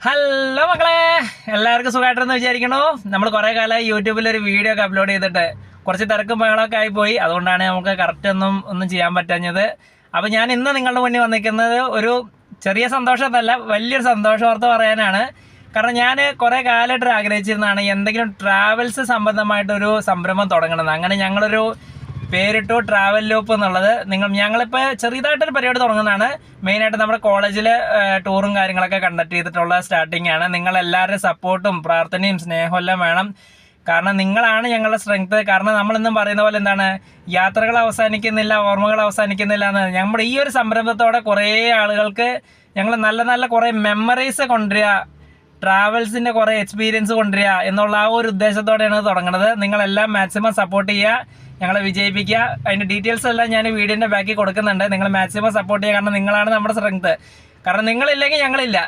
Hello മക്കളെ, എല്ലാവർക്കും സുഖമായിട്ടെന്ന് വിചാരിക്കണു. നമ്മൾ കുറേ കാലമായി യൂട്യൂബിൽ ഒരു വീഡിയോ ഒക്കെ അപ്ലോഡ് ചെയ്തിട്ട് കുറച്ച് തിരക്കും ബഹളമൊക്കെ ആയിപ്പോയി. അതുകൊണ്ടാണ് നമുക്ക് കറക്റ്റ് ഒന്നും ചെയ്യാൻ പറ്റാഞ്ഞത്. അപ്പോൾ ഞാൻ ഇന്ന് നിങ്ങളുടെ മുന്നിൽ വന്നിരിക്കുന്നത് ഒരു ചെറിയ സന്തോഷമല്ല, വലിയൊരു സന്തോഷ വാർത്ത പറയാനാണ്. കാരണം ഞാൻ കുറേ കാലമായിട്ട് ആഗ്രഹിച്ചിരുന്നതാണ് എന്തെങ്കിലും ട്രാവൽസ് സംബന്ധമായിട്ടൊരു സംരംഭം തുടങ്ങണമെന്ന്. അങ്ങനെ ഞങ്ങളൊരു പേരിട്ടു ട്രാവൽ ലൂപ്പ് എന്നുള്ളത്. ഞങ്ങളിപ്പോൾ ചെറിയതായിട്ടൊരു പരിപാടി തുടങ്ങുന്നതാണ്. മെയിനായിട്ട് നമ്മുടെ കോളേജിൽ ടൂറും കാര്യങ്ങളൊക്കെ കണ്ടക്ട് ചെയ്തിട്ടുള്ള സ്റ്റാർട്ടിംഗ് ആണ്. നിങ്ങളെല്ലാവരുടെയും സപ്പോർട്ടും പ്രാർത്ഥനയും സ്നേഹവും എല്ലാം വേണം. കാരണം നിങ്ങളാണ് ഞങ്ങളുടെ സ്ട്രെങ്ത്. കാരണം നമ്മളിന്നും പറയുന്ന പോലെ എന്താണ്, യാത്രകൾ അവസാനിക്കുന്നില്ല, ഓർമ്മകൾ അവസാനിക്കുന്നില്ല എന്ന്. നമ്മുടെ ഈ ഒരു സംരംഭത്തോടെ കുറേ ആളുകൾക്ക് ഞങ്ങൾ നല്ല നല്ല കുറേ മെമ്മറീസ് കൊണ്ടുവരിക, ട്രാവൽസിൻ്റെ കുറേ എക്സ്പീരിയൻസ് കൊണ്ടുവരിക എന്നുള്ള ആ ഒരു ഉദ്ദേശത്തോടെയാണ് തുടങ്ങുന്നത്. നിങ്ങളെല്ലാം മാക്സിമം സപ്പോർട്ട് ചെയ്യുക, ഞങ്ങളെ വിജയിപ്പിക്കുക. അതിൻ്റെ ഡീറ്റെയിൽസ് എല്ലാം ഞാൻ വീഡിയോൻ്റെ ബാക്കിൽ കൊടുക്കുന്നുണ്ട്. നിങ്ങൾ മാക്സിമം സപ്പോർട്ട് ചെയ്യുക. കാരണം നിങ്ങളാണ് നമ്മുടെ സ്ട്രെങ്ത്. കാരണം നിങ്ങളില്ലെങ്കിൽ ഞങ്ങളില്ല.